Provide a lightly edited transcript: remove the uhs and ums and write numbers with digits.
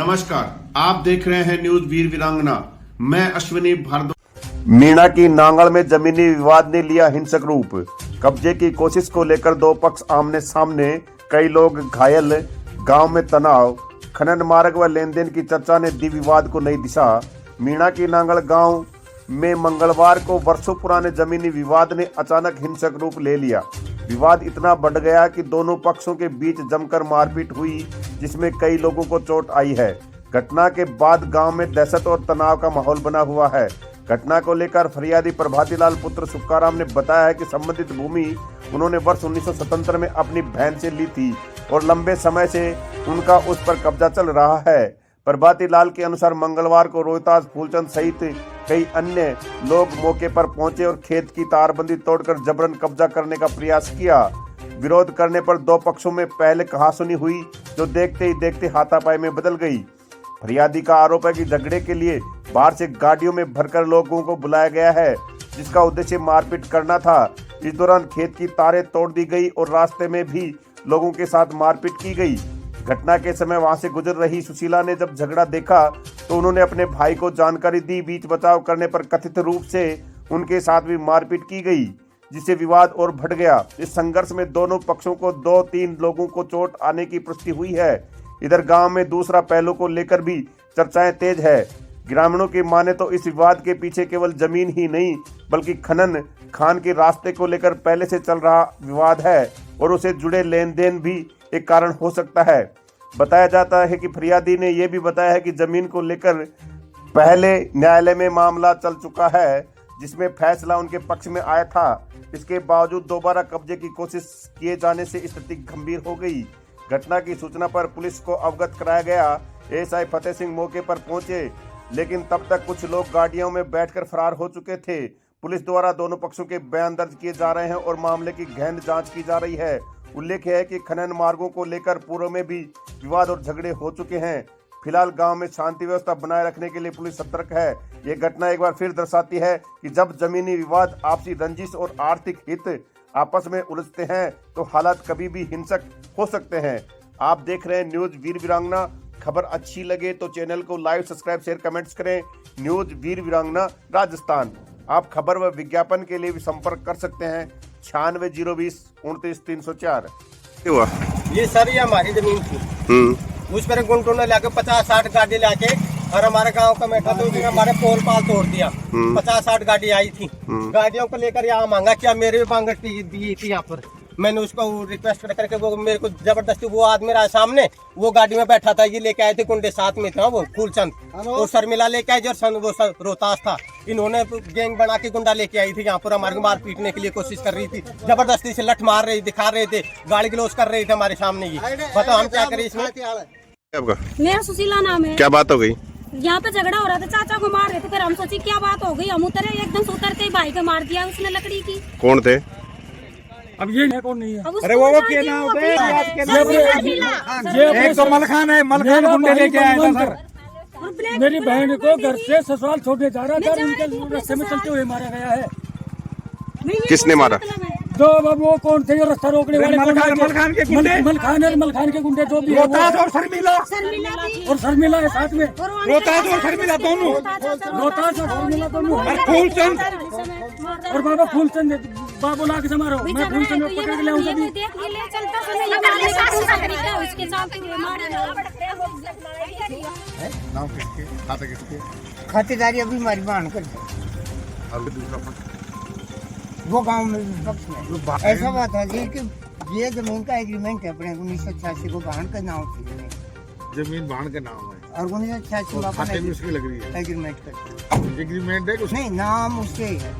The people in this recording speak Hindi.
नमस्कार, आप देख रहे हैं न्यूज वीर वीरांगना। मैं अश्विनी भारद्वाज। मीणा की नांगल में जमीनी विवाद ने लिया हिंसक रूप। कब्जे की कोशिश को लेकर दो पक्ष आमने सामने, कई लोग घायल, गांव में तनाव, खनन मार्ग व लेन देन की चर्चा ने दी विवाद को नई दिशा। मीणा की नांगल गांव में मंगलवार को वर्षों पुराने जमीनी विवाद ने अचानक हिंसक रूप ले लिया। विवाद इतना बढ़ गया कि दोनों पक्षों के बीच जमकर मारपीट हुई, जिसमें कई लोगों को चोट आई है। घटना के बाद गांव में दहशत और तनाव का माहौल बना हुआ है। घटना को लेकर फरियादी प्रभातीलाल पुत्र सुक्काराम ने बताया है कि संबंधित भूमि उन्होंने वर्ष 1977 में अपनी बहन से ली थी और लंबे समय से उनका उस पर कब्जा चल रहा है। प्रभातीलाल के अनुसार मंगलवार को रोहतास फूलचंद सहित कई अन्य लोग मौके पर पहुंचे और खेत की तारबंदी तोड़कर जबरन कब्जा करने का प्रयास किया। विरोध करने पर दो पक्षों में पहले कहासुनी हुई, जो देखते ही देखते हाथापाई में बदल गई। फरियादी का आरोप है कि झगड़े के लिए बाहर से गाड़ियों में भरकर लोगों को बुलाया गया है, जिसका उद्देश्य मारपीट करना था। इस दौरान खेत की तारें तोड़ दी गई और रास्ते में भी लोगों के साथ मारपीट की गई। घटना के समय वहां से गुजर रही सुशीला ने जब झगड़ा देखा तो उन्होंने अपने भाई को जानकारी दी। बीच बचाव करने पर कथित रूप से उनके साथ भी मारपीट की गई, जिससे विवाद और बढ़ गया। इस संघर्ष में दोनों पक्षों को 2-3 लोगों को चोट आने की पुष्टि हुई है। इधर गांव में दूसरा पहलू को लेकर भी चर्चाएं तेज है। ग्रामीणों की माने तो इस विवाद के पीछे केवल जमीन ही नहीं, बल्कि खनन खान के रास्ते को लेकर पहले से चल रहा विवाद है और उसे जुड़े लेन देन भी एक कारण हो सकता है। बताया जाता है कि फरियादी ने यह भी बताया है कि जमीन को लेकर पहले न्यायालय में मामला चल चुका है, जिसमें फैसला उनके पक्ष में आया था। इसके बावजूद दोबारा कब्जे की कोशिश किए जाने से स्थिति गंभीर हो गई। घटना की सूचना पर पुलिस को अवगत कराया गया। एएसआई फतेह सिंह मौके पर पहुंचे, लेकिन तब तक कुछ लोग गाड़ियों में बैठकर फरार हो चुके थे। पुलिस द्वारा दोनों पक्षों के बयान दर्ज किए जा रहे हैं और मामले की गहन जांच की जा रही है। उल्लेख्य है कि खनन मार्गों को लेकर पूर्व में भी विवाद और झगड़े हो चुके हैं। फिलहाल गांव में शांति व्यवस्था बनाए रखने के लिए पुलिस सतर्क है। ये घटना एक बार फिर दर्शाती है कि जब जमीनी विवाद, आपसी रंजिश और आर्थिक हित आपस में उलझते हैं तो हालात कभी भी हिंसक हो सकते हैं। आप देख रहे हैं न्यूज वीर वीरांगना। खबर अच्छी लगे तो चैनल को लाइक, सब्सक्राइब, शेयर, कमेंट्स करें। न्यूज वीर वीरांगना राजस्थान। आप खबर व विज्ञापन के लिए भी संपर्क कर सकते हैं 96 020 29 304। हुआ ये सर ये हमारी जमीन थी, उस पर गुंटों ने लाके 50-60 गाड़ी लाके और हमारे गांव का बैठा तो हमारे पोल पाल तोड़ दिया। 50-60 गाड़ी आई थी, गाड़ियों को लेकर यहाँ मांगा क्या मेरे भी मांग दी थी। यहाँ पर मैंने उसको रिक्वेस्ट करके वो मेरे को जबरदस्ती, वो आदमी रहा सामने, वो गाड़ी में बैठा था, ये लेके आए थे गुंडे साथ में था, वो फूलचंद और शर्मिला लेके आए जो वो रोहतास था। इन्होंने गैंग बना के गुंडा लेके आई थी यहाँ पर, हमारे मार पीटने के लिए कोशिश कर रही थी, जबरदस्ती से लठ मार रही, दिखा रहे थे, गाड़ी ग्लोज कर रहे थे हमारे सामने। ये बताओ हम क्या करें इसमें। आपका मेरा सुशीला नाम है। क्या बात हो गई? यहाँ पे झगड़ा हो रहा था, चाचा को मार रहे थे, फिर हम सोची क्या बात हो गई, हम उतरे, एकदम से उतरते ही भाई को मार दिया उसने लकड़ी की। कौन थे? अब ये है कौन नहीं है? अरे वो के नाम पे एक तो मलखान है, मलखान गुंडे लेके आया था सर। मेरी बहन को घर से ससुराल छोड़ने जा रहा था, उनके रास्ते में चलते हुए मारा गया है। किसने मारा? जो वो कौन थे जो रास्ता रोकने वाले? मलखान के गुंडे जो भी रोहतास और शर्मिला है साथ में। रोहतास और शर्मिला दोनों, रोहतास और शर्मिला दोनों, और फूलचंद और बाबा फूलचंद बाबू ला के समारोह मैं फूलचंद में पकड़ के ले आऊं सभी। नाम किसके? खाता किसके? खातेदारी अभी हमारी बहन कर, अभी दूसरा पक्ष वो गांव में पक्ष में ऐसा बात है जी कि ये जमीन का एग्रीमेंट है अपने 1986 को बहन का नाम थी, जमीन भाण के नाम है और 1986 में खाते में उसकी लग रही है। एग्रीमेंट करते एग्रीमेंट है नहीं, नाम उसके ही है।